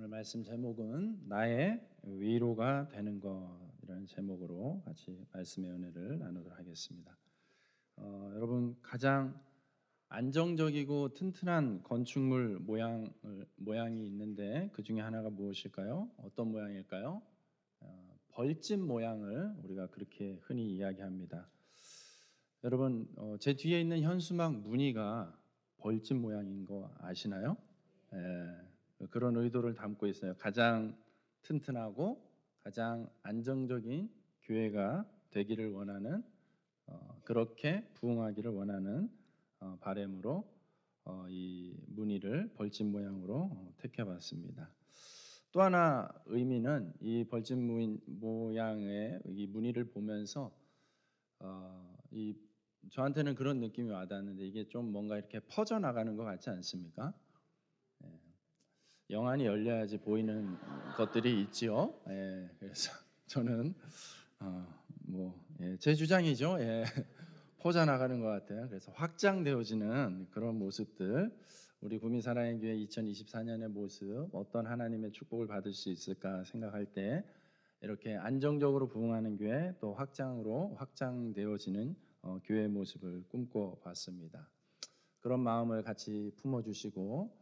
오늘 말씀 제목은 나의 위로가 되는 것이라는 제목으로 같이 말씀의 은혜를 나누도록 하겠습니다. 여러분 가장 안정적이고 튼튼한 건축물 모양이 있는데 그 중에 하나가 무엇일까요? 어떤 모양일까요? 벌집 모양을 우리가 그렇게 흔히 이야기합니다. 여러분 제 뒤에 있는 현수막 무늬가 벌집 모양인 거 아시나요? 그런 의도를 담고 있어요. 가장 튼튼하고 가장 안정적인 교회가 되기를 원하는 그렇게 부흥하기를 원하는 바람으로 이 무늬를 벌집 모양으로 택해봤습니다. 또 하나 의미는 이 벌집 모양의 이 무늬를 보면서 이 저한테는 그런 느낌이 와닿는데 이게 좀 뭔가 이렇게 퍼져 나가는 것 같지 않습니까? 영안이 열려야지 보이는 것들이 있지요. 그래서 저는 제 주장이죠. 퍼져 나가는 것 같아요. 그래서 확장되어지는 그런 모습들, 우리 구미 사랑의 교회 2024년의 모습, 어떤 하나님의 축복을 받을 수 있을까 생각할 때 이렇게 안정적으로 부흥하는 교회, 또 확장되어지는 교회의 모습을 꿈꿔봤습니다. 그런 마음을 같이 품어주시고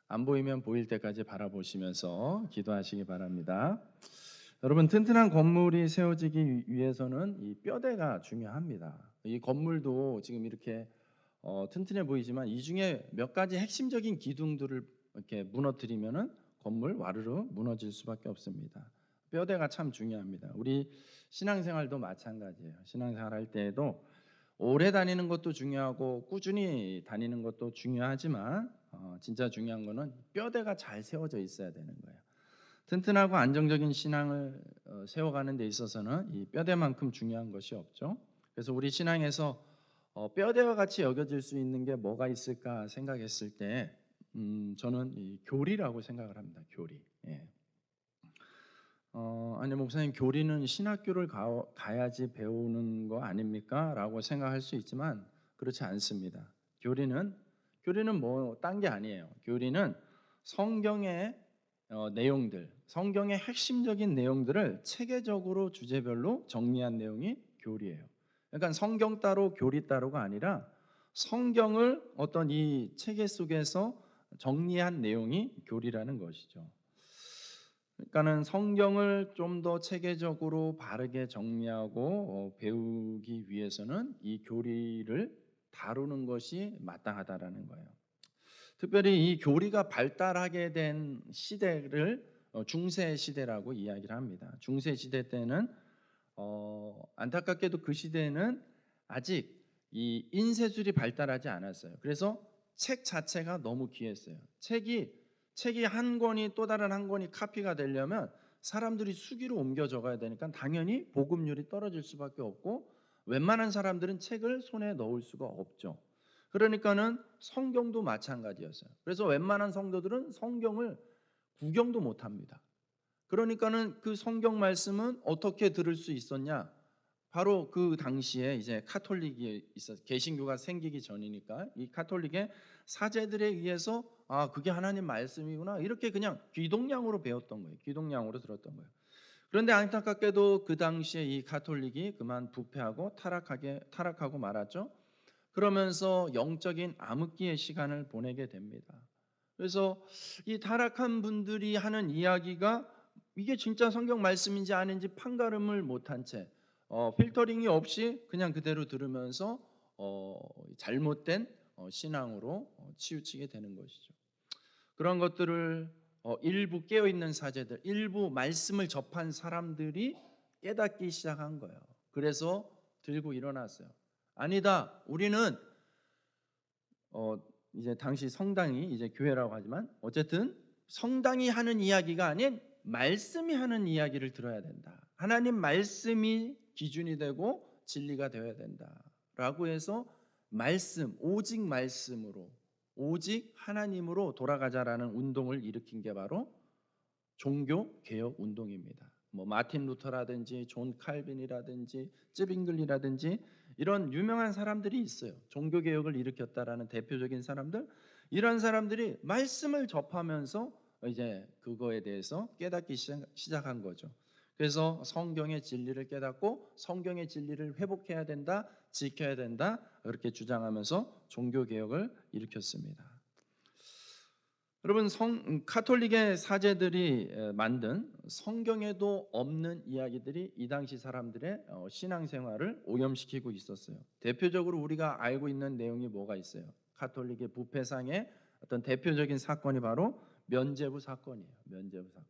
안 보이면 보일 때까지 바라보시면서 기도하시기 바랍니다. 여러분, 튼튼한 건물이 세워지기 위해서는 이 뼈대가 중요합니다. 이 건물도 지금 이렇게 튼튼해 보이지만 이 중에 몇 가지 핵심적인 기둥들을 이렇게 무너뜨리면은 건물 와르르 무너질 수밖에 없습니다. 뼈대가 참 중요합니다. 우리 신앙생활도 마찬가지예요. 신앙생활 할 때에도 오래 다니는 것도 중요하고 꾸준히 다니는 것도 중요하지만 진짜 중요한 거는 뼈대가 잘 세워져 있어야 되는 거예요. 튼튼하고 안정적인 신앙을 세워가는 데 있어서는 이 뼈대만큼 중요한 것이 없죠. 그래서 우리 신앙에서 뼈대와 같이 여겨질 수 있는 게 뭐가 있을까 생각했을 때 저는 이 교리라고 생각을 합니다. 교리. 아니 목사님, 교리는 신학교를 가야지 배우는 거 아닙니까? 라고 생각할 수 있지만 그렇지 않습니다. 교리는 뭐 딴 게 아니에요. 교리는 성경의 내용들, 성경의 핵심적인 내용들을 체계적으로 주제별로 정리한 내용이 교리예요. 그러니까 성경 따로 교리 따로가 아니라 성경을 어떤 이 체계 속에서 정리한 내용이 교리라는 것이죠. 그러니까는 성경을 좀 더 체계적으로 바르게 정리하고 배우기 위해서는 이 교리를 다루는 것이 마땅하다라는 거예요. 특별히 이 교리가 발달하게 된 시대를 중세 시대라고 이야기를 합니다. 중세 시대 때는 안타깝게도 그 시대에는 아직 이 인쇄술이 발달하지 않았어요. 그래서 책 자체가 너무 귀했어요. 책이 한 권이 또 다른 한 권이 카피가 되려면 사람들이 수기로 옮겨 적어야 되니까 당연히 보급률이 떨어질 수밖에 없고 웬만한 사람들은 책을 손에 넣을 수가 없죠. 그러니까는 성경도 마찬가지였어요. 그래서 웬만한 성도들은 성경을 구경도 못 합니다. 그러니까는 그 성경 말씀은 어떻게 들을 수 있었냐? 바로 그 당시에 이제 카톨릭이 개신교가 생기기 전이니까 이 카톨릭의 사제들에 의해서 그게 하나님 말씀이구나 이렇게 그냥 귀동냥으로 배웠던 거예요. 귀동냥으로 들었던 거예요. 그런데 안타깝게도 그 당시에 이 카톨릭이 그만 부패하고 타락하고 말았죠. 그러면서 영적인 암흑기의 시간을 보내게 됩니다. 그래서 이 타락한 분들이 하는 이야기가 이게 진짜 성경 말씀인지 아닌지 판가름을 못한 채 필터링이 없이 그냥 그대로 들으면서 잘못된 신앙으로 치우치게 되는 것이죠. 그런 것들을 일부 깨어있는 사제들, 일부 말씀을 접한 사람들이 깨닫기 시작한 거예요. 그래서 들고 일어났어요. 아니다, 우리는 이제 당시 성당이 이제 교회라고 하지만 어쨌든 성당이 하는 이야기가 아닌 말씀이 하는 이야기를 들어야 된다. 하나님 말씀이 기준이 되고 진리가 되어야 된다라고 해서 오직 말씀으로, 오직 하나님으로 돌아가자라는 운동을 일으킨 게 바로 종교 개혁 운동입니다. 뭐 마틴 루터라든지 존 칼빈이라든지 쯔빙글이라든지 이런 유명한 사람들이 있어요. 종교 개혁을 일으켰다라는 대표적인 사람들. 이런 사람들이 말씀을 접하면서 이제 그거에 대해서 깨닫기 시작한 거죠. 그래서 성경의 진리를 깨닫고 성경의 진리를 회복해야 된다, 지켜야 된다 그렇게 주장하면서 종교 개혁을 일으켰습니다. 여러분 카톨릭의 사제들이 만든 성경에도 없는 이야기들이 이 당시 사람들의 신앙생활을 오염시키고 있었어요. 대표적으로 우리가 알고 있는 내용이 뭐가 있어요? 카톨릭의 부패상의 어떤 대표적인 사건이 바로 면죄부 사건이에요. 면죄부 사건.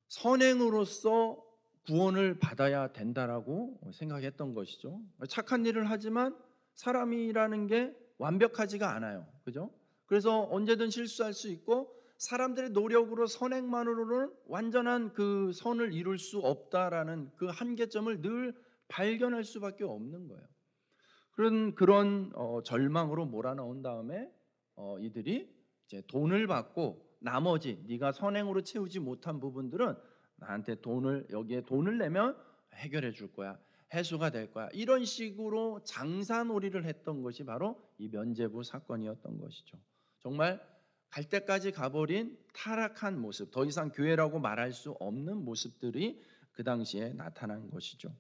선행으로서 구원을 받아야 된다라고 생각했던 것이죠. 착한 일을 하지만 사람이라는 게 완벽하지가 않아요. 그죠? 그래서 언제든 실수할 수 있고 사람들의 노력으로 선행만으로는 완전한 그 선을 이룰 수 없다라는 그 한계점을 늘 발견할 수밖에 없는 거예요. 그런 절망으로 몰아넣은 다음에 이들이 이제 돈을 받고 나머지 네가 선행으로 채우지 못한 부분들은 나한테 여기에 돈을 내면 해결해 줄 거야. 해소가 될 거야. 이런 식으로 장사놀이를 했던 것이 바로 이 면죄부 사건이었던 것이죠. 정말 갈 때까지 가버린 타락한 모습, 더 이상 교회라고 말할 수 없는 모습들이 그 당시에 나타난 것이죠.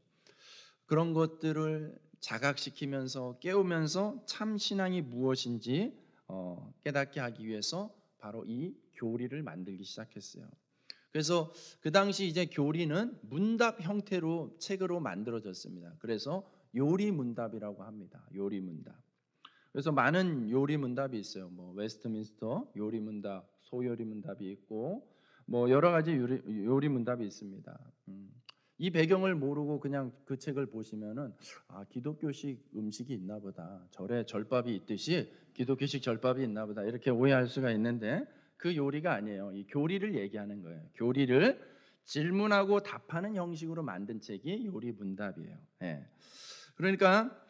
그런 것들을 자각시키면서 깨우면서 참 신앙이 무엇인지 깨닫게 하기 위해서 바로 이 교리를 만들기 시작했어요. 그래서 그 당시 이제 교리는 문답 형태로 책으로 만들어졌습니다. 그래서 요리문답이라고 합니다. 요리문답. 그래서 많은 요리문답이 있어요. 뭐 웨스트민스터 요리문답, 소요리문답이 있고 뭐 여러 가지 요리문답이 있습니다. 이 배경을 모르고 그냥 그 책을 보시면은 기독교식 음식이 있나 보다. 절에 절밥이 있듯이 기독교식 절밥이 있나 보다. 이렇게 오해할 수가 있는데 그 요리가 아니에요. 이 교리를 얘기하는 거예요. 교리를 질문하고 답하는 형식으로 만든 책이 요리문답이에요. 예. 그러니까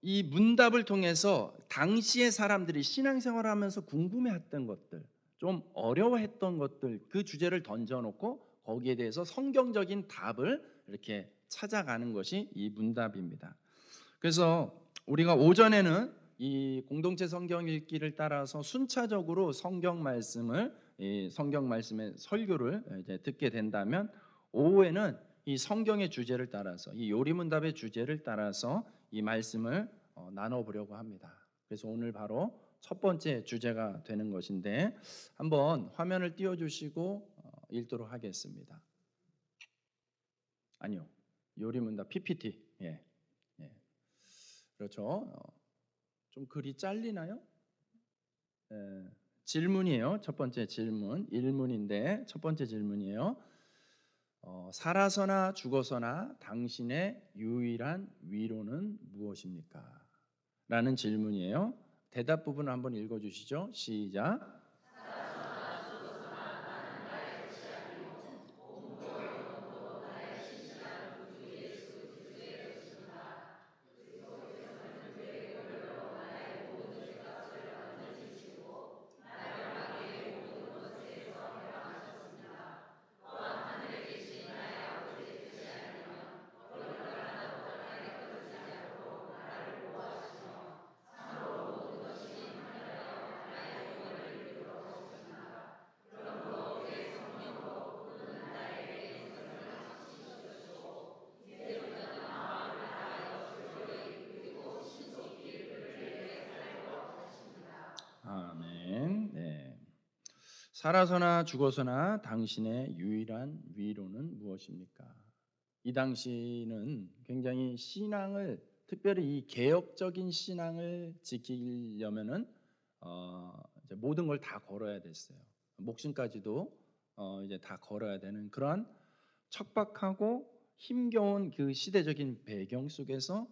이 문답을 통해서 당시의 사람들이 신앙생활을 하면서 궁금해했던 것들, 좀 어려워했던 것들, 그 주제를 던져놓고 거기에 대해서 성경적인 답을 이렇게 찾아가는 것이 이 문답입니다. 그래서 우리가 오전에는 이 공동체 성경 읽기를 따라서 순차적으로 성경 말씀을 성경 말씀의 설교를 이제 듣게 된다면 오후에는 이 성경의 주제를 따라서 이 요리문답의 주제를 따라서 이 말씀을 나눠보려고 합니다. 그래서 오늘 바로 첫 번째 주제가 되는 것인데 한번 화면을 띄워주시고 읽도록 하겠습니다. 아니요, 요리문답 PPT. 예, 예. 그렇죠. 좀 글이 잘리나요? 질문이에요. 첫 번째 질문, 1문인데 첫 번째 질문이에요. 살아서나 죽어서나 당신의 유일한 위로는 무엇입니까? 라는 질문이에요. 대답 부분을 한번 읽어주시죠. 시작. 아멘. 네. 살아서나 죽어서나 당신의 유일한 위로는 무엇입니까? 이 당시는 굉장히 신앙을 특별히 이 개혁적인 신앙을 지키려면은 이제 모든 걸 다 걸어야 됐어요. 목숨까지도 이제 다 걸어야 되는 그러한 척박하고 힘겨운 그 시대적인 배경 속에서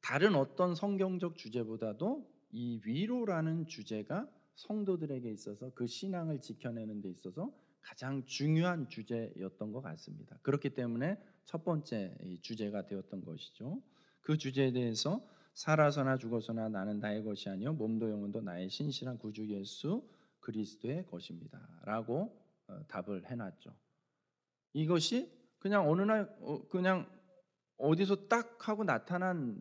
다른 어떤 성경적 주제보다도 이 위로라는 주제가 성도들에게 있어서 그 신앙을 지켜내는 데 있어서 가장 중요한 주제였던 것 같습니다. 그렇기 때문에 첫 번째 주제가 되었던 것이죠. 그 주제에 대해서 살아서나 죽어서나 나는 나의 것이 아니요 몸도 영혼도 나의 신실한 구주 예수 그리스도의 것입니다라고 답을 해놨죠. 이것이 그냥 어느 날 그냥 어디서 딱 하고 나타난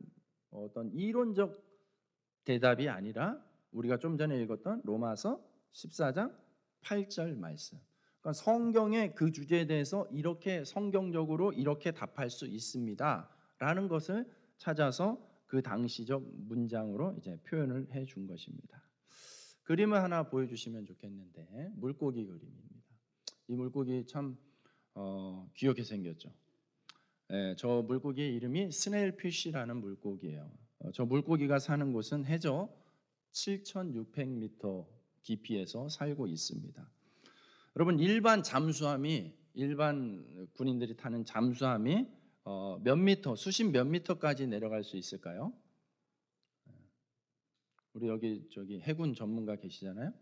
어떤 이론적 대답이 아니라 우리가 좀 전에 읽었던 로마서 14장 8절 말씀. 그러니까 성경의 그 주제에 대해서 이렇게 성경적으로 이렇게 답할 수 있습니다라는 것을 찾아서 그 당시적 문장으로 이제 표현을 해 준 것입니다. 그림을 하나 보여주시면 좋겠는데 물고기 그림입니다. 이 물고기 참 귀엽게 생겼죠. 저 물고기의 이름이 스네일피쉬라는 물고기예요. 저 물고기가 사는 곳은 해저 7,600m 깊이에서 살고 있습니다. 여러분 일반 군인들이 타는 잠수함이 몇 미터, 수십 몇 미터까지 내려갈 수 있을까요? 우리 여기 저기 해군 전문가 계시잖아요.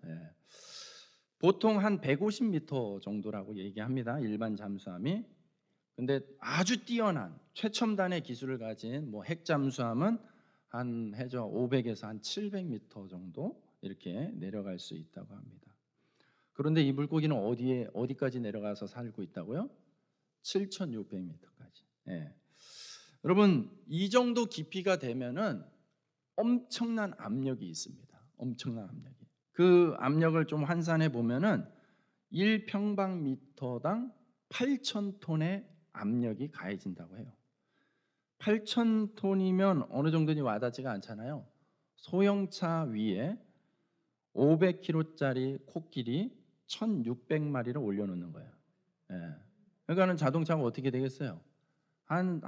보통 한 150m 정도라고 얘기합니다. 일반 잠수함이. 근데 아주 뛰어난 최첨단의 기술을 가진 뭐 핵잠수함은 한 해저 500에서 한 700m 정도 이렇게 내려갈 수 있다고 합니다. 그런데 이 물고기는 어디까지 내려가서 살고 있다고요? 7,600m까지. 여러분 이 정도 깊이가 되면은 엄청난 압력이 있습니다. 엄청난 압력이. 그 압력을 좀 환산해 보면은 1평방미터당 8,000톤의 압력이 가해진다고 해요. 8,000톤이면 어느 정도인지 와닿지가 않잖아요. 소형차 위에 500kg짜리 코끼리 1,600마리를 올려놓는 거예요. 그러니까는 자동차가 어떻게 되겠어요? 한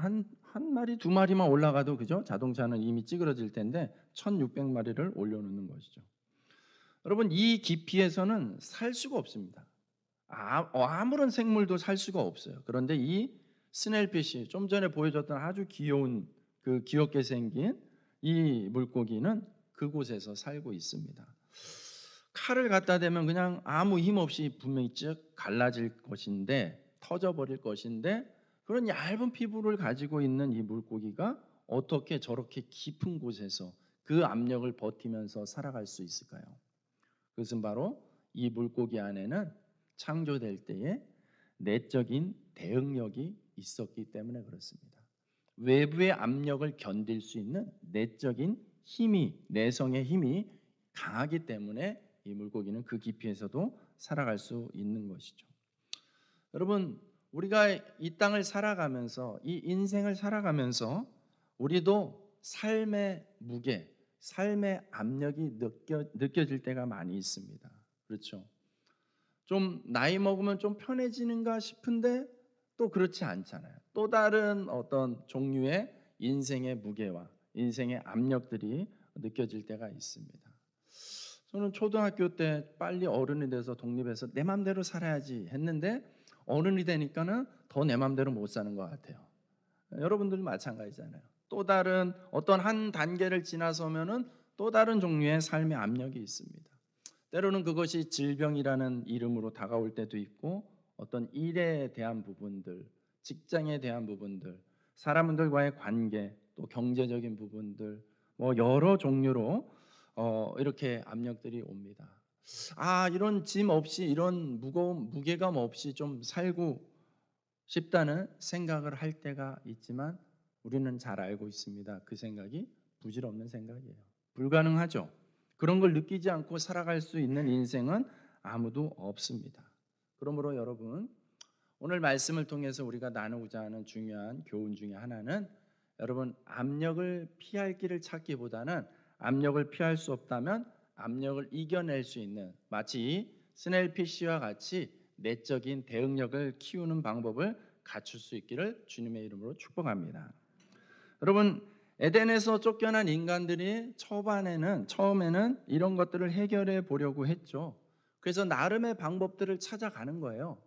마리, 두 마리만 올라가도 그죠? 자동차는 이미 찌그러질 텐데 1,600마리를 올려놓는 것이죠. 여러분 이 깊이에서는 살 수가 없습니다. 아무런 생물도 살 수가 없어요. 그런데 이 스넬피쉬 좀 전에 보여줬던 아주 귀여운 그 귀엽게 생긴 이 물고기는 그곳에서 살고 있습니다. 칼을 갖다 대면 그냥 아무 힘 없이 분명히 쭉 갈라질 것인데 터져버릴 것인데 그런 얇은 피부를 가지고 있는 이 물고기가 어떻게 저렇게 깊은 곳에서 그 압력을 버티면서 살아갈 수 있을까요? 그것은 바로 이 물고기 안에는 창조될 때에 내적인 대응력이 있었기 때문에 그렇습니다. 외부의 압력을 견딜 수 있는 내적인 힘이, 내성의 힘이 강하기 때문에 이 물고기는 그 깊이에서도 살아갈 수 있는 것이죠. 여러분, 우리가 이 땅을 살아가면서 이 인생을 살아가면서 우리도 삶의 무게, 삶의 압력이 느껴질 때가 많이 있습니다. 그렇죠? 좀 나이 먹으면 좀 편해지는가 싶은데 또 그렇지 않잖아요. 또 다른 어떤 종류의 인생의 무게와 인생의 압력들이 느껴질 때가 있습니다. 저는 초등학교 때 빨리 어른이 돼서 독립해서 내 맘대로 살아야지 했는데 어른이 되니까는 더 내 맘대로 못 사는 것 같아요. 여러분들도 마찬가지잖아요. 또 다른 어떤 한 단계를 지나서면은 또 다른 종류의 삶의 압력이 있습니다. 때로는 그것이 질병이라는 이름으로 다가올 때도 있고 어떤 일에 대한 부분들, 직장에 대한 부분들, 사람들과의 관계, 또 경제적인 부분들, 뭐 여러 종류로 이렇게 압력들이 옵니다. 이런 짐 없이 이런 무게감 없이 좀 살고 싶다는 생각을 할 때가 있지만 우리는 잘 알고 있습니다. 그 생각이 부질없는 생각이에요. 불가능하죠. 그런 걸 느끼지 않고 살아갈 수 있는 인생은 아무도 없습니다. 그러므로 여러분 오늘 말씀을 통해서 우리가 나누고자 하는 중요한 교훈 중에 하나는 여러분 압력을 피할 길을 찾기보다는 압력을 피할 수 없다면 압력을 이겨낼 수 있는 마치 스넬피쉬와 같이 내적인 대응력을 키우는 방법을 갖출 수 있기를 주님의 이름으로 축복합니다. 여러분 에덴에서 쫓겨난 인간들이 처음에는 이런 것들을 해결해 보려고 했죠. 그래서 나름의 방법들을 찾아가는 거예요.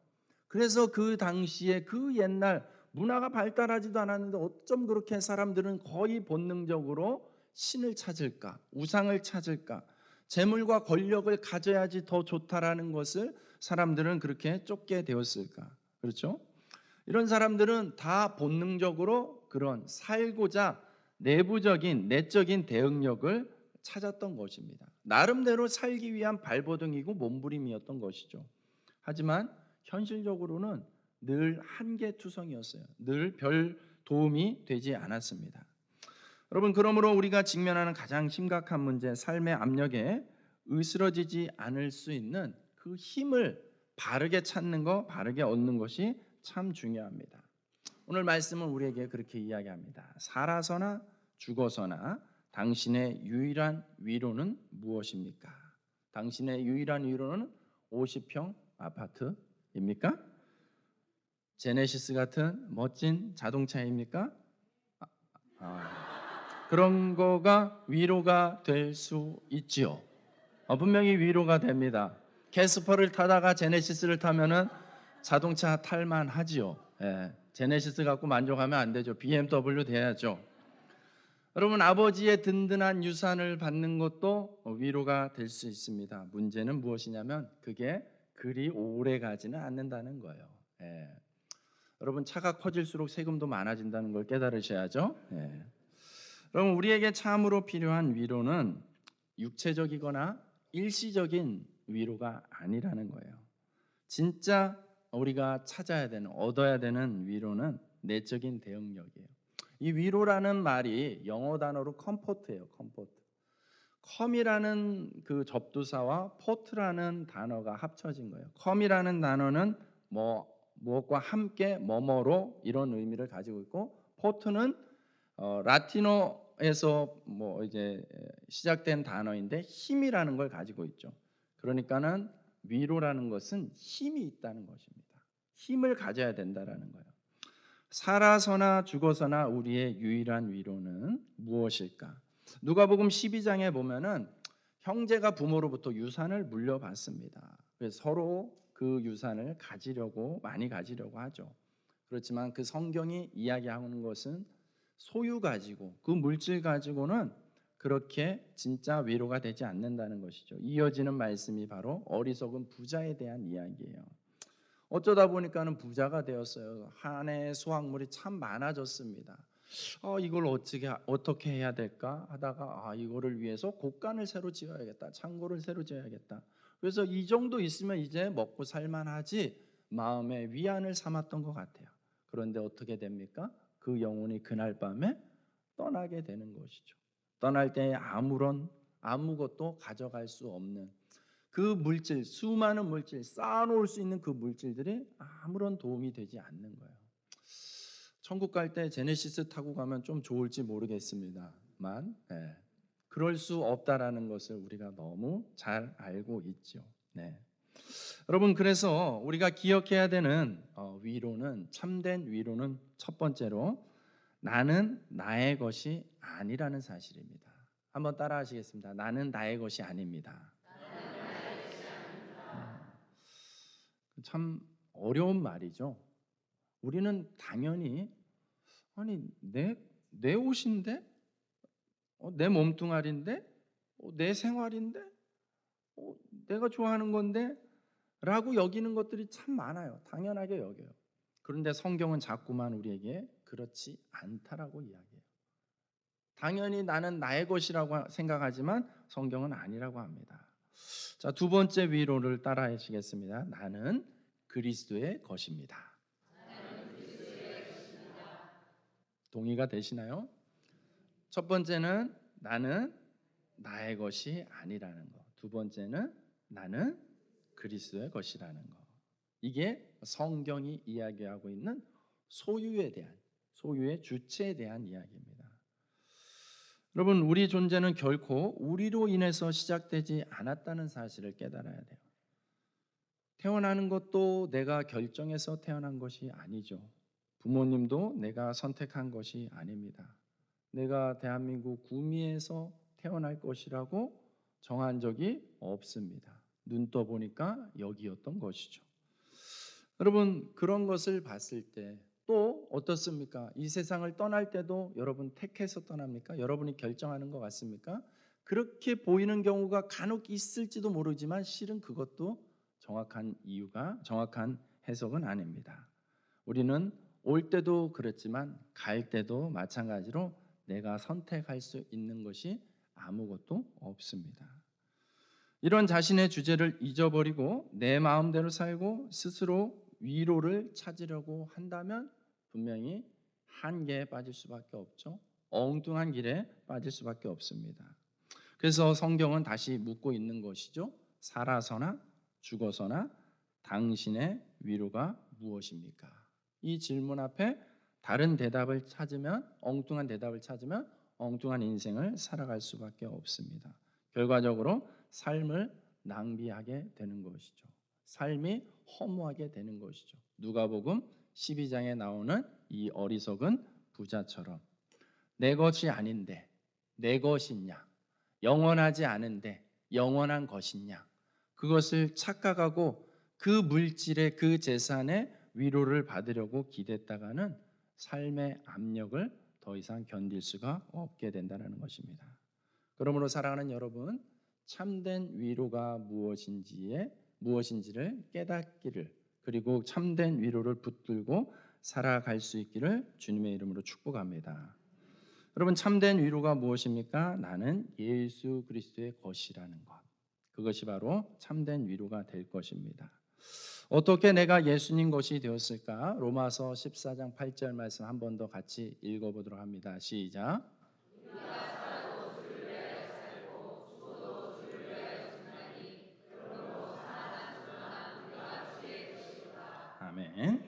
그래서 그 당시에 그 옛날 문화가 발달하지도 않았는데 어쩜 그렇게 사람들은 거의 본능적으로 신을 찾을까, 우상을 찾을까, 재물과 권력을 가져야지 더 좋다라는 것을 사람들은 그렇게 쫓게 되었을까? 그렇죠? 이런 사람들은 다 본능적으로 그런 살고자 내부적인 내적인 대응력을 찾았던 것입니다. 나름대로 살기 위한 발버둥이고 몸부림이었던 것이죠. 하지만 현실적으로는 늘 한계투성이었어요. 늘 별 도움이 되지 않았습니다. 여러분 그러므로 우리가 직면하는 가장 심각한 문제 삶의 압력에 으스러지지 않을 수 있는 그 힘을 바르게 찾는 거, 바르게 얻는 것이 참 중요합니다. 오늘 말씀은 우리에게 그렇게 이야기합니다. 살아서나 죽어서나 당신의 유일한 위로는 무엇입니까? 당신의 유일한 위로는 50평 아파트입니까? 제네시스 같은 멋진 자동차입니까? 그런 거가 위로가 될 수 있지요. 분명히 위로가 됩니다. 캐스퍼를 타다가 제네시스를 타면은 자동차 탈만하지요. 예, 제네시스 갖고 만족하면 안 되죠. BMW 돼야죠. 여러분, 아버지의 든든한 유산을 받는 것도 위로가 될 수 있습니다. 문제는 무엇이냐면 그게 그리 오래 가지는 않는다는 거예요. 예. 여러분, 차가 커질수록 세금도 많아진다는 걸 깨달으셔야죠. 예. 여러분, 우리에게 참으로 필요한 위로는 육체적이거나 일시적인 위로가 아니라는 거예요. 진짜 우리가 찾아야 되는, 얻어야 되는 위로는 내적인 대응력이에요. 이 위로라는 말이 영어 단어로 컴포트예요. 컴포트. 컴이라는 그 접두사와 포트라는 단어가 합쳐진 거예요. 컴이라는 단어는 무엇과 함께 뭐뭐로 이런 의미를 가지고 있고, 포트는 라틴어에서 이제 시작된 단어인데 힘이라는 걸 가지고 있죠. 그러니까는 위로라는 것은 힘이 있다는 것입니다. 힘을 가져야 된다라는 거예요. 살아서나 죽어서나 우리의 유일한 위로는 무엇일까? 누가복음 12장에 보면은 형제가 부모로부터 유산을 물려받습니다. 그래서 서로 그 유산을 많이 가지려고 하죠. 그렇지만 그 성경이 이야기하는 것은 소유 가지고 그 물질 가지고는 그렇게 진짜 위로가 되지 않는다는 것이죠. 이어지는 말씀이 바로 어리석은 부자에 대한 이야기예요. 어쩌다 보니까는 부자가 되었어요. 한 해의 수확물이 참 많아졌습니다. 이걸 어떻게 해야 될까 하다가 이거를 위해서 곡간을 새로 지어야겠다. 창고를 새로 지어야겠다. 그래서 이 정도 있으면 이제 먹고 살만하지 마음에 위안을 삼았던 것 같아요. 그런데 어떻게 됩니까? 그 영혼이 그날 밤에 떠나게 되는 것이죠. 떠날 때 아무것도 가져갈 수 없는 그 물질, 수많은 물질, 쌓아놓을 수 있는 그 물질들이 아무런 도움이 되지 않는 거예요. 천국 갈 때 제네시스 타고 가면 좀 좋을지 모르겠습니다만 그럴 수 없다라는 것을 우리가 너무 잘 알고 있죠. 여러분, 그래서 우리가 기억해야 되는 위로는, 참된 위로는 첫 번째로 나는 나의 것이 아니라는 사실입니다. 한번 따라하시겠습니다. 나는 나의 것이 아닙니다. 참 어려운 말이죠. 우리는 당연히 내 옷인데, 내 몸뚱아리인데, 내 생활인데, 내가 좋아하는 건데 라고 여기는 것들이 참 많아요. 당연하게 여겨요. 그런데 성경은 자꾸만 우리에게 그렇지 않다라고 이야기해요. 당연히 나는 나의 것이라고 생각하지만 성경은 아니라고 합니다. 자, 두 번째 위로를 따라 하시겠습니다. 나는 그리스도의 것입니다. 동의가 되시나요? 첫 번째는 나는 나의 것이 아니라는 거. 두 번째는 나는 그리스도의 것이라는 거. 이게 성경이 이야기하고 있는 소유의 주체에 대한 이야기입니다. 여러분, 우리 존재는 결코 우리로 인해서 시작되지 않았다는 사실을 깨달아야 돼요. 태어나는 것도 내가 결정해서 태어난 것이 아니죠. 부모님도 내가 선택한 것이 아닙니다. 내가 대한민국 구미에서 태어날 것이라고 정한 적이 없습니다. 눈 떠보니까 여기였던 것이죠. 여러분, 그런 것을 봤을 때 또 어떻습니까? 이 세상을 떠날 때도 여러분 택해서 떠납니까? 여러분이 결정하는 것 같습니까? 그렇게 보이는 경우가 간혹 있을지도 모르지만 실은 그것도 정확한 해석은 아닙니다. 우리는 올 때도 그렇지만 갈 때도 마찬가지로 내가 선택할 수 있는 것이 아무것도 없습니다. 이런 자신의 주제를 잊어버리고 내 마음대로 살고 스스로 위로를 찾으려고 한다면 분명히 한계에 빠질 수밖에 없죠. 엉뚱한 길에 빠질 수밖에 없습니다. 그래서 성경은 다시 묻고 있는 것이죠. 살아서나 죽어서나 당신의 위로가 무엇입니까? 이 질문 앞에 다른 대답을 찾으면, 엉뚱한 대답을 찾으면 엉뚱한 인생을 살아갈 수밖에 없습니다. 결과적으로 삶을 낭비하게 되는 것이죠. 삶이 허무하게 되는 것이죠. 누가복음 12장에 나오는 이 어리석은 부자처럼 내 것이 아닌데 내 것이냐, 영원하지 않은데 영원한 것이냐, 그것을 착각하고 그 물질의 그 재산의 위로를 받으려고 기댔다가는 삶의 압력을 더 이상 견딜 수가 없게 된다는 것입니다. 그러므로 사랑하는 여러분, 참된 위로가 무엇인지를 깨닫기를, 그리고 참된 위로를 붙들고 살아갈 수 있기를 주님의 이름으로 축복합니다. 여러분, 참된 위로가 무엇입니까? 나는 예수 그리스도의 것이라는 것. 그것이 바로 참된 위로가 될 것입니다. 어떻게 내가 예수님 것이 되었을까? 로마서 14장 8절 말씀 한 번 더 같이 읽어보도록 합니다. 시작. 아멘.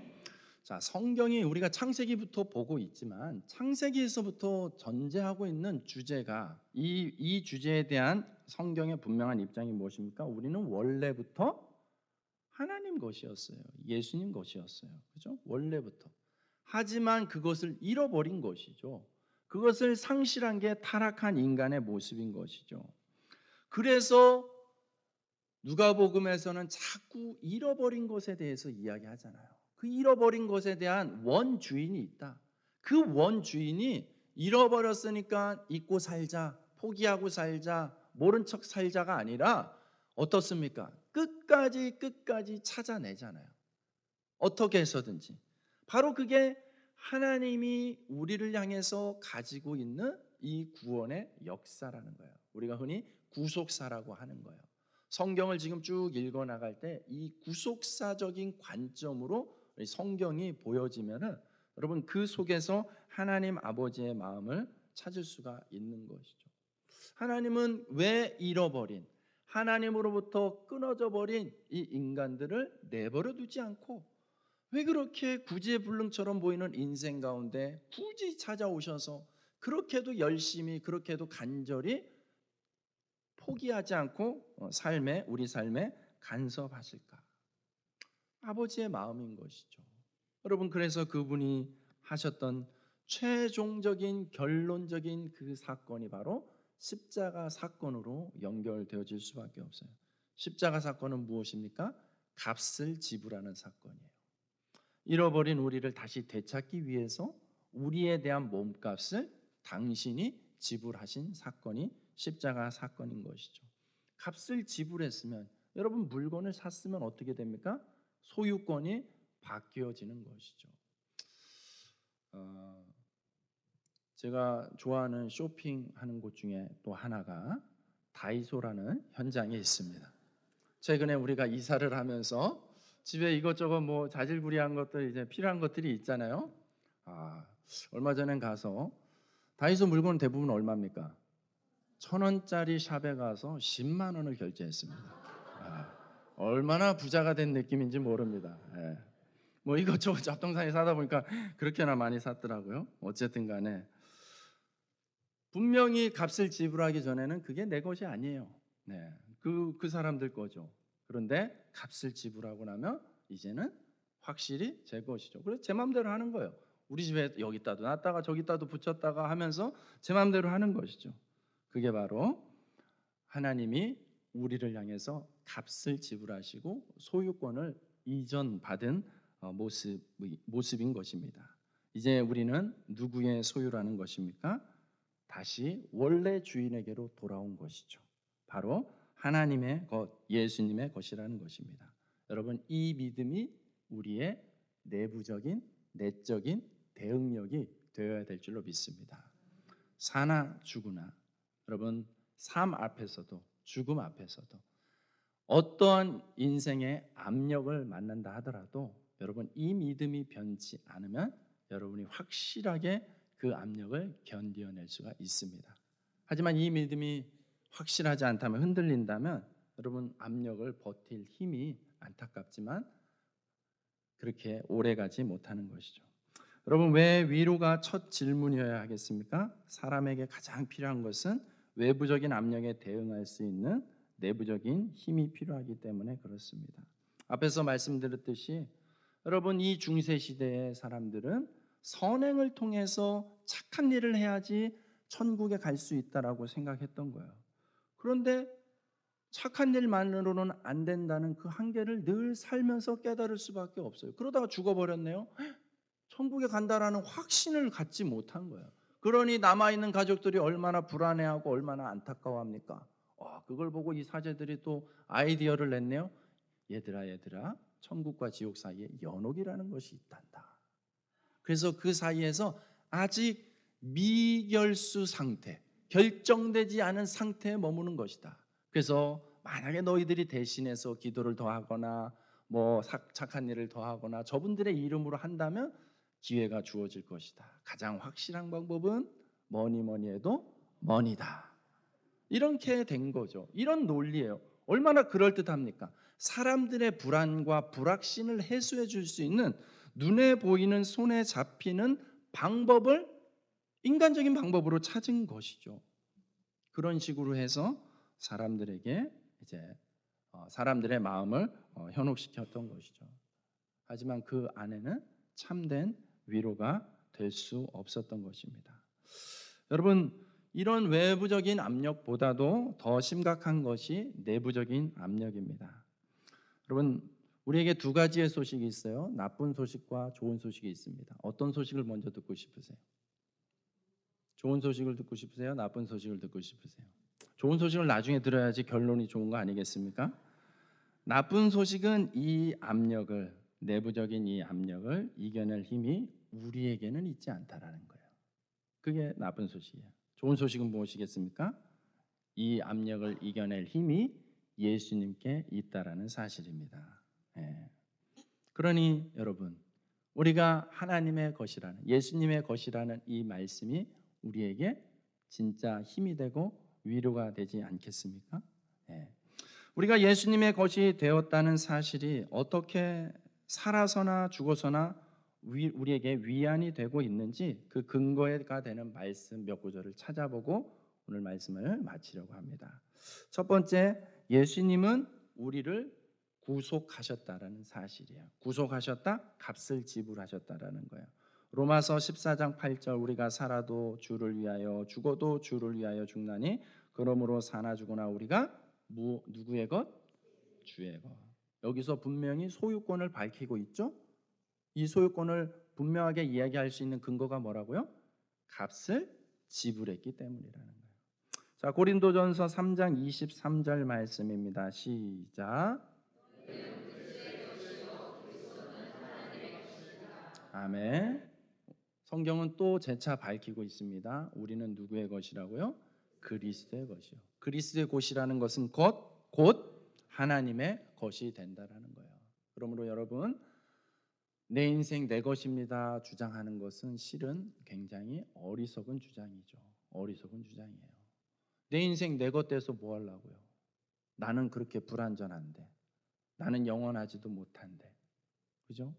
자, 성경이 우리가 창세기부터 보고 있지만 창세기에서부터 전제하고 있는 주제가 이 주제에 대한 성경의 분명한 입장이 무엇입니까? 우리는 원래부터 하나님 것이었어요. 예수님 것이었어요. 그죠? 원래부터. 하지만 그것을 잃어버린 것이죠. 그것을 상실한 게 타락한 인간의 모습인 것이죠. 그래서 누가복음에서는 자꾸 잃어버린 것에 대해서 이야기하잖아요. 그 잃어버린 것에 대한 원주인이 있다. 그 원주인이 잃어버렸으니까 잊고 살자, 포기하고 살자, 모른 척 살자가 아니라 어떻습니까? 끝까지 찾아내잖아요. 어떻게 해서든지. 바로 그게 하나님이 우리를 향해서 가지고 있는 이 구원의 역사라는 거예요. 우리가 흔히 구속사라고 하는 거예요. 성경을 지금 쭉 읽어 나갈 때 이 구속사적인 관점으로 성경이 보여지면은 여러분 그 속에서 하나님 아버지의 마음을 찾을 수가 있는 것이죠. 하나님은 왜 잃어버린, 하나님으로부터 끊어져 버린 이 인간들을 내버려 두지 않고 왜 그렇게 구제불능처럼 보이는 인생 가운데 굳이 찾아오셔서 그렇게도 열심히, 그렇게도 간절히 포기하지 않고 우리 삶에 간섭하실까? 아버지의 마음인 것이죠. 여러분, 그래서 그분이 하셨던 최종적인 결론적인 그 사건이 바로 십자가 사건으로 연결되어질 수밖에 없어요. 십자가 사건은 무엇입니까? 값을 지불하는 사건이에요. 잃어버린 우리를 다시 되찾기 위해서 우리에 대한 몸값을 당신이 지불하신 사건이 십자가 사건인 것이죠. 값을 지불했으면, 여러분 물건을 샀으면 어떻게 됩니까? 소유권이 바뀌어지는 것이죠. 제가 좋아하는 쇼핑하는 곳 중에 또 하나가 다이소라는 현장에 있습니다. 최근에 우리가 이사를 하면서 집에 이것저것 뭐 자질구레한 것들, 이제 필요한 것들이 있잖아요. 얼마 전엔 가서 다이소 물건 대부분 얼마입니까? 1,000원짜리 샵에 가서 10만 원을 결제했습니다. 얼마나 부자가 된 느낌인지 모릅니다. 뭐 이것저것 잡동사니 사다 보니까 그렇게나 많이 샀더라고요. 어쨌든 간에 분명히 값을 지불하기 전에는 그게 내 것이 아니에요. 그 사람들 거죠. 그런데 값을 지불하고 나면 이제는 확실히 제 것이죠. 그래서 제 마음대로 하는 거예요. 우리 집에 여기다도 놨다가 저기다도 붙였다가 하면서 제 마음대로 하는 것이죠. 그게 바로 하나님이 우리를 향해서 값을 지불하시고 소유권을 이전받은 모습인 것입니다. 이제 우리는 누구의 소유라는 것입니까? 다시 원래 주인에게로 돌아온 것이죠. 바로 하나님의 것, 예수님의 것이라는 것입니다. 여러분, 이 믿음이 우리의 내부적인, 내적인 대응력이 되어야 될 줄로 믿습니다. 사나 죽으나, 여러분 삶 앞에서도 죽음 앞에서도 어떠한 인생의 압력을 만난다 하더라도 여러분 이 믿음이 변치 않으면 여러분이 확실하게 그 압력을 견뎌낼 수가 있습니다. 하지만 이 믿음이 확실하지 않다면 흔들린다면 여러분 압력을 버틸 힘이 안타깝지만 그렇게 오래가지 못하는 것이죠. 여러분 왜 위로가 첫 질문이어야 하겠습니까? 사람에게 가장 필요한 것은 외부적인 압력에 대응할 수 있는 내부적인 힘이 필요하기 때문에 그렇습니다. 앞에서 말씀드렸듯이 여러분 이 중세 시대의 사람들은 선행을 통해서 착한 일을 해야지 천국에 갈 수 있다라고 생각했던 거예요. 그런데 착한 일만으로는 안 된다는 그 한계를 늘 살면서 깨달을 수밖에 없어요. 그러다가 죽어버렸네요. 천국에 간다라는 확신을 갖지 못한 거예요. 그러니 남아있는 가족들이 얼마나 불안해하고 얼마나 안타까워합니까? 그걸 보고 이 사제들이 또 아이디어를 냈네요. 얘들아 천국과 지옥 사이에 연옥이라는 것이 있단다. 그래서 그 사이에서 아직 미결수 상태, 결정되지 않은 상태에 머무는 것이다. 그래서 만약에 너희들이 대신해서 기도를 더하거나 뭐 착한 일을 더하거나 저분들의 이름으로 한다면 기회가 주어질 것이다. 가장 확실한 방법은 뭐니 해도 머니다. 이렇게 된 거죠. 이런 논리예요. 얼마나 그럴듯합니까? 사람들의 불안과 불확신을 해소해 줄 수 있는 눈에 보이는 손에 잡히는 방법을 인간적인 방법으로 찾은 것이죠. 그런 식으로 해서 사람들에게 이제 사람들의 마음을 현혹시켰던 것이죠. 하지만 그 안에는 참된 위로가 될 수 없었던 것입니다. 여러분 이런 외부적인 압력보다도 더 심각한 것이 내부적인 압력입니다. 여러분 우리에게 두 가지의 소식이 있어요. 나쁜 소식과 좋은 소식이 있습니다. 어떤 소식을 먼저 듣고 싶으세요? 좋은 소식을 듣고 싶으세요? 나쁜 소식을 듣고 싶으세요? 좋은 소식을 나중에 들어야지 결론이 좋은 거 아니겠습니까? 나쁜 소식은 이 압력을 내부적인 이 압력을 이겨낼 힘이 우리에게는 있지 않다라는 거예요. 그게 나쁜 소식이에요. 좋은 소식은 무엇이겠습니까? 이 압력을 이겨낼 힘이 예수님께 있다라는 사실입니다. 예. 그러니 여러분 우리가 하나님의 것이라는 예수님의 것이라는 이 말씀이 우리에게 진짜 힘이 되고 위로가 되지 않겠습니까? 예. 우리가 예수님의 것이 되었다는 사실이 어떻게 살아서나 죽어서나 우리에게 위안이 되고 있는지 그 근거가 되는 말씀 몇 구절을 찾아보고 오늘 말씀을 마치려고 합니다. 첫 번째, 예수님은 우리를 구속하셨다라는 사실이에요. 구속하셨다, 값을 지불하셨다라는 거예요. 로마서 14장 8절 우리가 살아도 주를 위하여 죽어도 주를 위하여 죽나니 그러므로 사나 죽으나 우리가 누구의 것? 주의 것. 여기서 분명히 소유권을 밝히고 있죠. 이 소유권을 분명하게 이야기할 수 있는 근거가 뭐라고요? 값을 지불했기 때문이라는 거예요. 자, 고린도전서 3장 23절 말씀입니다. 시작. 아멘. 성경은 또 재차 밝히고 있습니다. 우리는 누구의 것이라고요? 그리스도의 것이요. 그리스도의 것이라는 것은 곧 하나님의 것이 된다라는 거예요. 그러므로 여러분 내 인생 내 것입니다 주장하는 것은 실은 굉장히 어리석은 주장이죠. 어리석은 주장이에요. 내 인생 내 것 돼서 뭐 하려고요? 나는 그렇게 불완전한데, 나는 영원하지도 못한데, 그죠?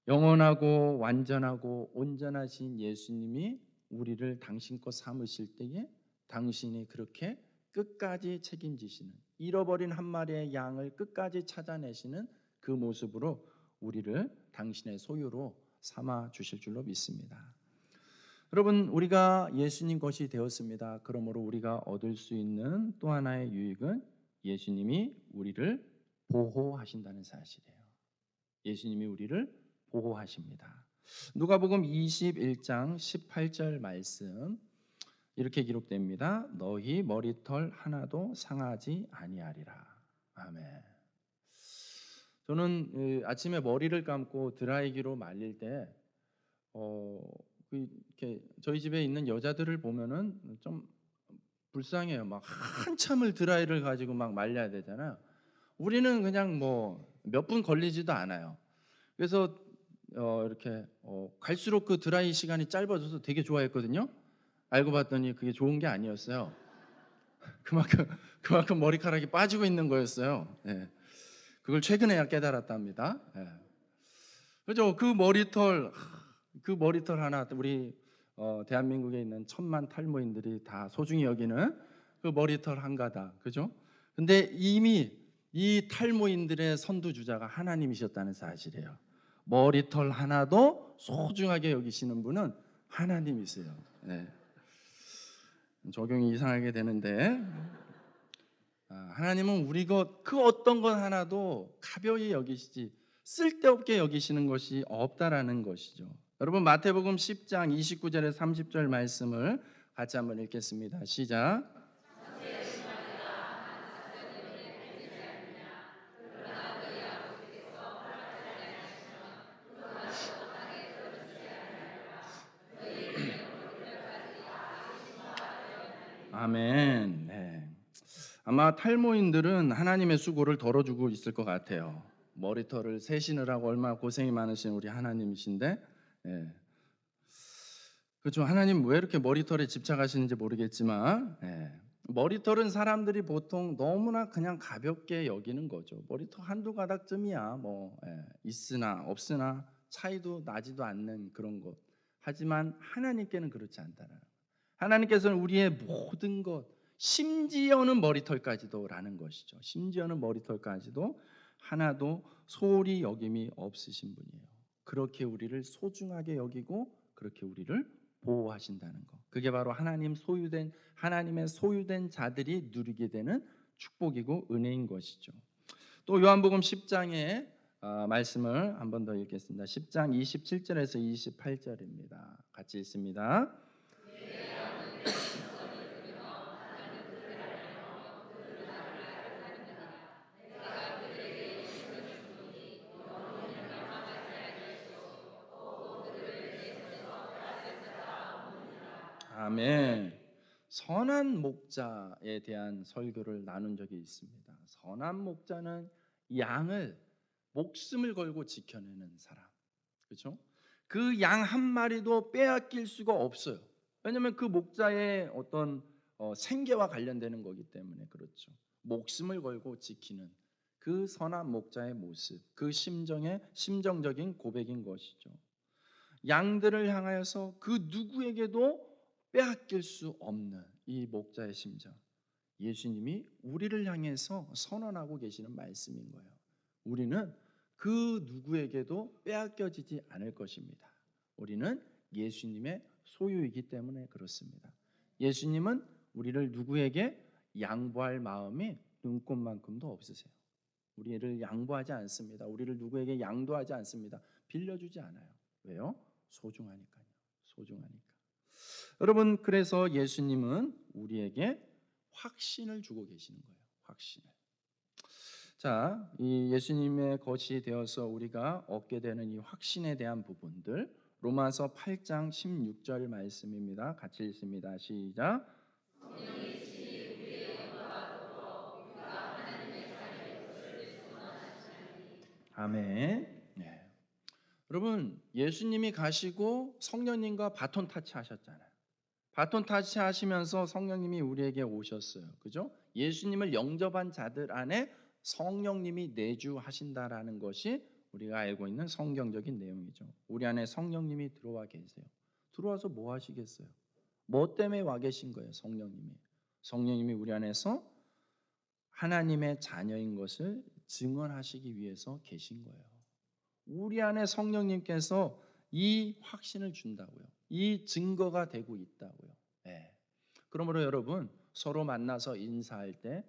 영원하고 완전하고 온전하신 예수님이 우리를 당신 것 삼으실 때에 당신이 그렇게 끝까지 책임지시는, 잃어버린 한 마리의 양을 끝까지 찾아내시는 그 모습으로 우리를 당신의 소유로 삼아 주실 줄로 믿습니다. 여러분 우리가 예수님 것이 되었습니다. 그러므로 우리가 얻을 수 있는 또 하나의 유익은 예수님이 우리를 보호하신다는 사실이에요. 예수님이 우리를 보호하십니다. 누가복음 21장 18절 말씀 이렇게 기록됩니다. 너희 머리털 하나도 상하지 아니하리라. 아멘. 저는 아침에 머리를 감고 드라이기로 말릴 때 이렇게 저희 집에 있는 여자들을 보면은 좀 불쌍해요. 막 한참을 드라이를 가지고 막 말려야 되잖아요. 우리는 그냥 뭐 몇 분 걸리지도 않아요. 그래서 이렇게 갈수록 그 드라이 시간이 짧아져서 되게 좋아했거든요. 알고 봤더니 그게 좋은 게 아니었어요. 그만큼 그만큼 머리카락이 빠지고 있는 거였어요. 예. 그걸 최근에야 깨달았답니다. 예. 그죠? 그 머리털 하나 우리 대한민국에 있는 천만 탈모인들이 다 소중히 여기는 그 머리털 한 가닥, 그죠? 근데 이미 이 탈모인들의 선두주자가 하나님이셨다는 사실이에요. 머리털 하나도 소중하게 여기시는 분은 하나님이세요. 네. 적용이 이상하게 되는데 하나님은 우리 그 어떤 것 하나도 가벼이 여기시지 쓸데없게 여기시는 것이 없다라는 것이죠. 여러분 마태복음 10장 29절에 30절 말씀을 같이 한번 읽겠습니다. 시작. 아멘. 네. 아마 탈모인들은 하나님의 수고를 덜어주고 있을 것 같아요. 머리털을 세시느라고 얼마나 고생이 많으신 우리 하나님이신데, 예. 그렇죠. 하나님 왜 이렇게 머리털에 집착하시는지 모르겠지만, 예. 머리털은 사람들이 보통 너무나 그냥 가볍게 여기는 거죠. 머리털 한두 가닥쯤이야, 뭐 있으나 없으나 차이도 나지도 않는 그런 것. 하지만 하나님께는 그렇지 않다는. 하나님께서는 우리의 모든 것, 심지어는 머리털까지도라는 것이죠. 심지어는 머리털까지도 하나도 소홀히 여김이 없으신 분이에요. 그렇게 우리를 소중하게 여기고 그렇게 우리를 보호하신다는 것. 그게 바로 하나님의 소유된 자들이 누리게 되는 축복이고 은혜인 것이죠. 또 요한복음 10장의 말씀을 한 번 더 읽겠습니다. 10장 27절에서 28절입니다. 같이 읽습니다. 아멘. 선한 목자에 대한 설교를 나눈 적이 있습니다. 선한 목자는 양을 목숨을 걸고 지켜내는 사람. 그렇죠? 그 양 한 마리도 빼앗길 수가 없어요. 왜냐하면 그 목자의 어떤 생계와 관련되는 거기 때문에 그렇죠. 목숨을 걸고 지키는 그 선한 목자의 모습, 그 심정적인 고백인 것이죠. 양들을 향하여서 그 누구에게도 빼앗길 수 없는 이 목자의 심정. 예수님이 우리를 향해서 선언하고 계시는 말씀인 거예요. 우리는 그 누구에게도 빼앗겨지지 않을 것입니다. 우리는 예수님의 소유이기 때문에 그렇습니다. 예수님은 우리를 누구에게 양보할 마음이 눈꼽만큼도 없으세요. 우리를 양보하지 않습니다. 우리를 누구에게 양도하지 않습니다. 빌려주지 않아요. 왜요? 소중하니까요. 소중하니까. 여러분, 그래서 예수님은 우리에게 확신을 주고 계시는 거예요. 확신을. 자, 이 예수님의 것이 되어서 우리가 얻게 되는 이 확신에 대한 부분들 로마서 8장 16절 말씀입니다. 같이 읽습니다. 시작. 아멘. 네. 여러분, 예수님이 가시고 성령님과 바톤 타치 하셨잖아요. 바톤 타치 하시면서 성령님이 우리에게 오셨어요. 그죠? 예수님을 영접한 자들 안에 성령님이 내주하신다라는 것이 우리가 알고 있는 성경적인 내용이죠. 우리 안에 성령님이 들어와 계세요. 들어와서 뭐 하시겠어요? 뭐 때문에 와 계신 거예요, 성령님이? 성령님이 우리 안에서 하나님의 자녀인 것을 증언하시기 위해서 계신 거예요. 우리 안에 성령님께서 이 확신을 준다고요. 이 증거가 되고 있다고요. 네. 그러므로 여러분 서로 만나서 인사할 때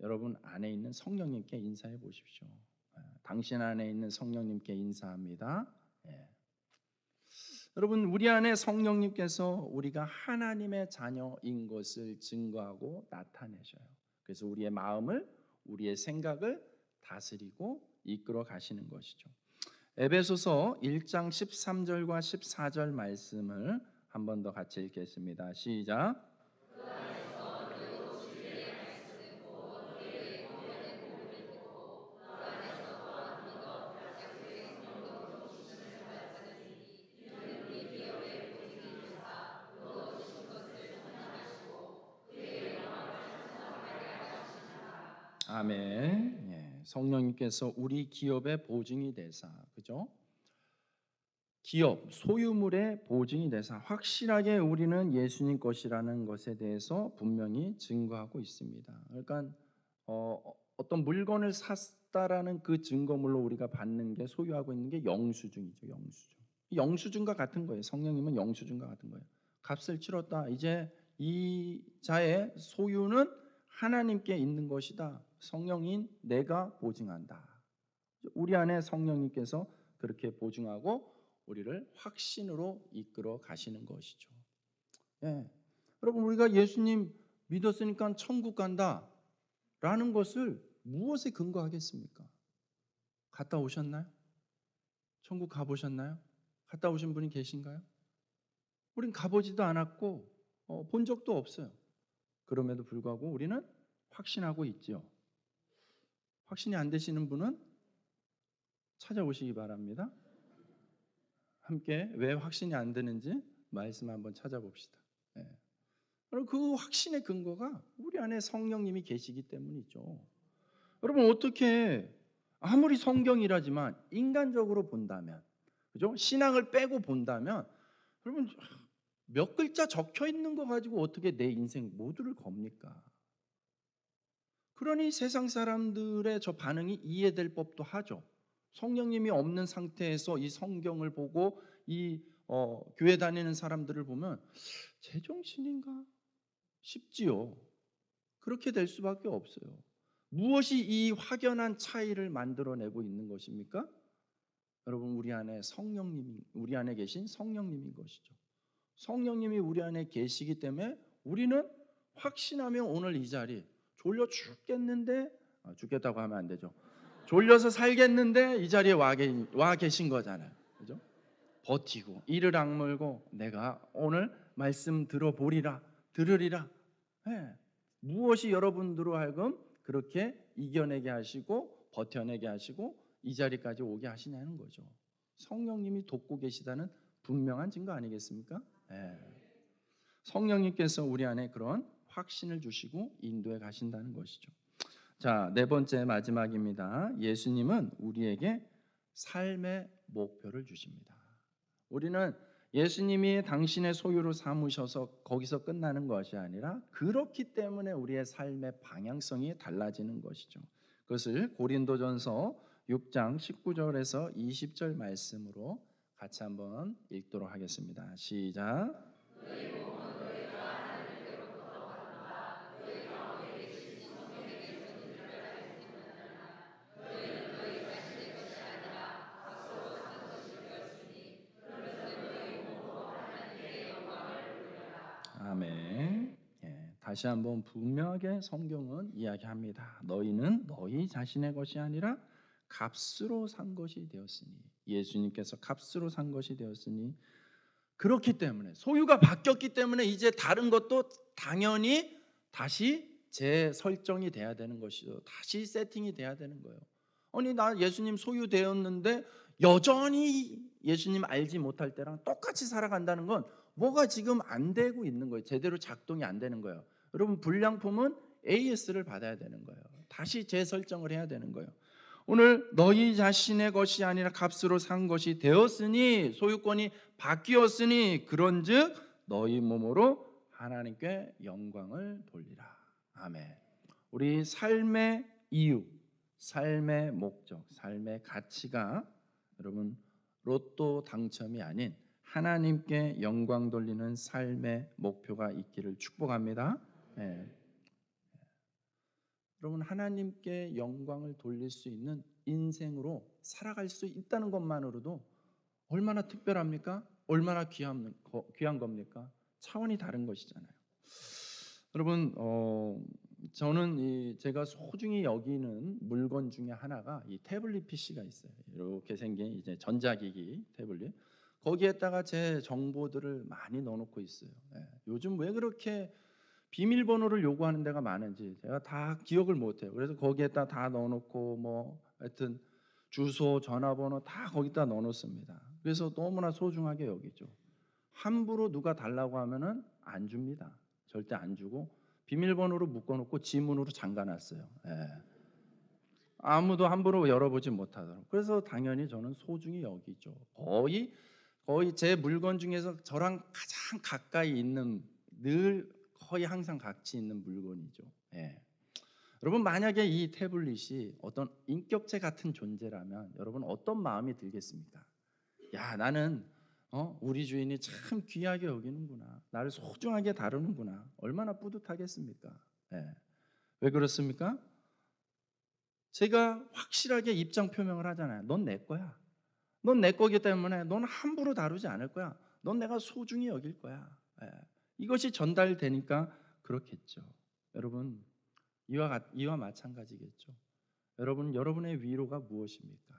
여러분 안에 있는 성령님께 인사해 보십시오. 당신 안에 있는 성령님께 인사합니다. 네. 여러분 우리 안에 성령님께서 우리가 하나님의 자녀인 것을 증거하고 나타내셔요. 그래서 우리의 마음을 우리의 생각을 다스리고 이끌어 가시는 것이죠. 에베소서 1장 13절과 14절 말씀을 한 번 더 같이 읽겠습니다. 시작. 아멘. 예, 성령님께서 우리 기업의 보증이 되사, 그죠? 기업, 소유물의 보증이 되사 확실하게 우리는 예수님 것이라는 것에 대해서 분명히 증거하고 있습니다. 그러니까 어떤 물건을 샀다라는 그 증거물로 우리가 받는 게 소유하고 있는 게 영수증이죠, 영수증. 영수증과 같은 거예요. 성령님은 영수증과 같은 거예요. 값을 치렀다. 이제 이 자의 소유는 하나님께 있는 것이다. 성령인 내가 보증한다. 우리 안에 성령님께서 그렇게 보증하고 우리를 확신으로 이끌어 가시는 것이죠. 예. 여러분, 우리가 예수님 믿었으니까 천국 간다라는 것을 무엇에 근거하겠습니까? 갔다 오셨나요? 천국 가보셨나요? 갔다 오신 분이 계신가요? 우린 가보지도 않았고 본 적도 없어요. 그럼에도 불구하고 우리는 확신하고 있죠. 확신이 안 되시는 분은 찾아오시기 바랍니다. 함께 왜 확신이 안 되는지 말씀 한번 찾아봅시다. 예. 그리고 그 확신의 근거가 우리 안에 성령님이 계시기 때문이죠. 여러분, 어떻게 아무리 성경이라지만 인간적으로 본다면, 그죠? 신앙을 빼고 본다면, 여러분, 몇 글자 적혀 있는 거 가지고 어떻게 내 인생 모두를 겁니까? 그러니 세상 사람들의 저 반응이 이해될 법도 하죠. 성령님이 없는 상태에서 이 성경을 보고 이 교회 다니는 사람들을 보면 제정신인가 싶지요. 그렇게 될 수밖에 없어요. 무엇이 이 확연한 차이를 만들어내고 있는 것입니까? 여러분, 우리 안에 계신 성령님인 것이죠. 성령님이 우리 안에 계시기 때문에 우리는 확신하며 오늘 이 자리, 졸려 죽겠는데, 죽겠다고 하면 안 되죠. 졸려서 살겠는데 이 자리에 와 계신 거잖아요. 그죠? 버티고 이를 악물고 내가 오늘 말씀 들으리라. 예. 무엇이 여러분들로 하여금 그렇게 이겨내게 하시고 버텨내게 하시고 이 자리까지 오게 하시냐는 거죠. 성령님이 돕고 계시다는 분명한 증거 아니겠습니까? 예. 성령님께서 우리 안에 그런 확신을 주시고 인도해 가신다는 것이죠. 자, 네 번째 마지막입니다. 예수님은 우리에게 삶의 목표를 주십니다. 우리는 예수님이 당신의 소유로 삼으셔서 거기서 끝나는 것이 아니라 그렇기 때문에 우리의 삶의 방향성이 달라지는 것이죠. 그것을 고린도전서 6장 19절에서 20절 말씀으로 같이 한번 읽도록 하겠습니다. 시작. 아멘. 예, 다시 한번 분명하게 성경은 이야기합니다. 너희는 너희 자신의 것이 아니라 값으로 산 것이 되었으니, 예수님께서 값으로 산 것이 되었으니, 그렇기 때문에 소유가 바뀌었기 때문에 이제 다른 것도 당연히 다시 재설정이 돼야 되는 것이죠. 다시 세팅이 돼야 되는 거예요. 아니, 나 예수님 소유되었는데 여전히 예수님 알지 못할 때랑 똑같이 살아간다는 건 뭐가 지금 안 되고 있는 거예요. 제대로 작동이 안 되는 거예요. 여러분, 불량품은 AS를 받아야 되는 거예요. 다시 재설정을 해야 되는 거예요. 오늘 너희 자신의 것이 아니라 값으로 산 것이 되었으니, 소유권이 바뀌었으니 그런즉 너희 몸으로 하나님께 영광을 돌리라. 아멘. 우리 삶의 이유, 삶의 목적, 삶의 가치가 여러분 로또 당첨이 아닌 하나님께 영광 돌리는 삶의 목표가 있기를 축복합니다. 네. 여러분, 하나님께 영광을 돌릴 수 있는 인생으로 살아갈 수 있다는 것만으로도 얼마나 특별합니까? 얼마나 귀한 겁니까? 차원이 다른 것이잖아요. 여러분, 저는 제가 소중히 여기는 물건 중에 하나가 이 태블릿 PC가 있어요. 이렇게 생긴 이제 전자기기 태블릿. 거기에다가 제 정보들을 많이 넣어놓고 있어요. 예. 요즘 왜 그렇게 비밀번호를 요구하는 데가 많은지 제가 다 기억을 못해요. 그래서 거기에다 다 넣어놓고 뭐 하여튼 주소, 전화번호 다 거기다 넣어놓습니다. 그래서 너무나 소중하게 여기죠. 함부로 누가 달라고 하면은 안 줍니다. 절대 안 주고 비밀번호로 묶어놓고 지문으로 잠가놨어요. 예. 아무도 함부로 열어보지 못하도록. 그래서 당연히 저는 소중히 여기죠. 거의 제 물건 중에서 저랑 가장 가까이 있는, 늘 거의 항상 같이 있는 물건이죠. 예. 여러분, 만약에 이 태블릿이 어떤 인격체 같은 존재라면 여러분 어떤 마음이 들겠습니까? 야, 나는 우리 주인이 참 귀하게 여기는구나. 나를 소중하게 다루는구나. 얼마나 뿌듯하겠습니까? 예. 왜 그렇습니까? 제가 확실하게 입장 표명을 하잖아요. 넌 내 거야. 넌 내 거기 때문에 넌 함부로 다루지 않을 거야. 넌 내가 소중히 여길 거야. 예. 이것이 전달되니까 그렇겠죠. 여러분, 이와 마찬가지겠죠. 여러분, 여러분의 위로가 무엇입니까?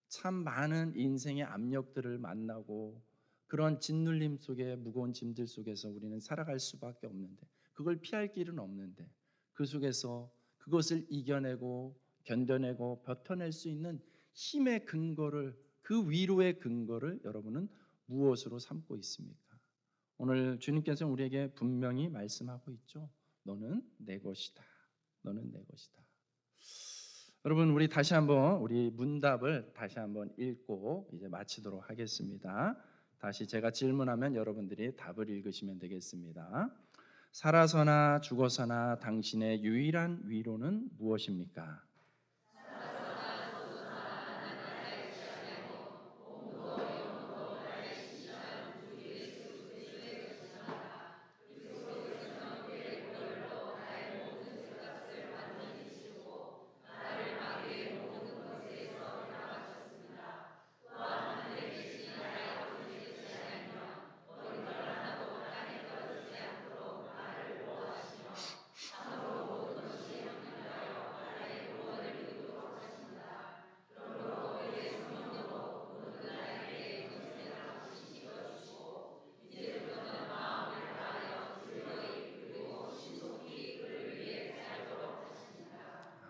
참 많은 인생의 압력들을 만나고 그런 짓눌림 속에, 무거운 짐들 속에서 우리는 살아갈 수밖에 없는데, 그걸 피할 길은 없는데, 그 속에서 그것을 이겨내고 견뎌내고 버텨낼 수 있는 힘의 근거를, 그 위로의 근거를 여러분은 무엇으로 삼고 있습니까? 오늘 주님께서 우리에게 분명히 말씀하고 있죠. 너는 내 것이다. 너는 내 것이다. 여러분, 우리 다시 한번 우리 문답을 다시 한번 읽고 이제 마치도록 하겠습니다. 다시 제가 질문하면 여러분들이 답을 읽으시면 되겠습니다. 살아서나 죽어서나 당신의 유일한 위로는 무엇입니까?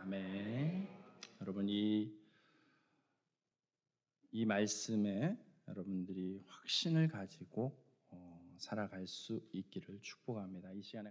아멘. 여러분, 이 말씀에 여러분들이 확신을 가지고 살아갈 수 있기를 축복합니다. 이 시간에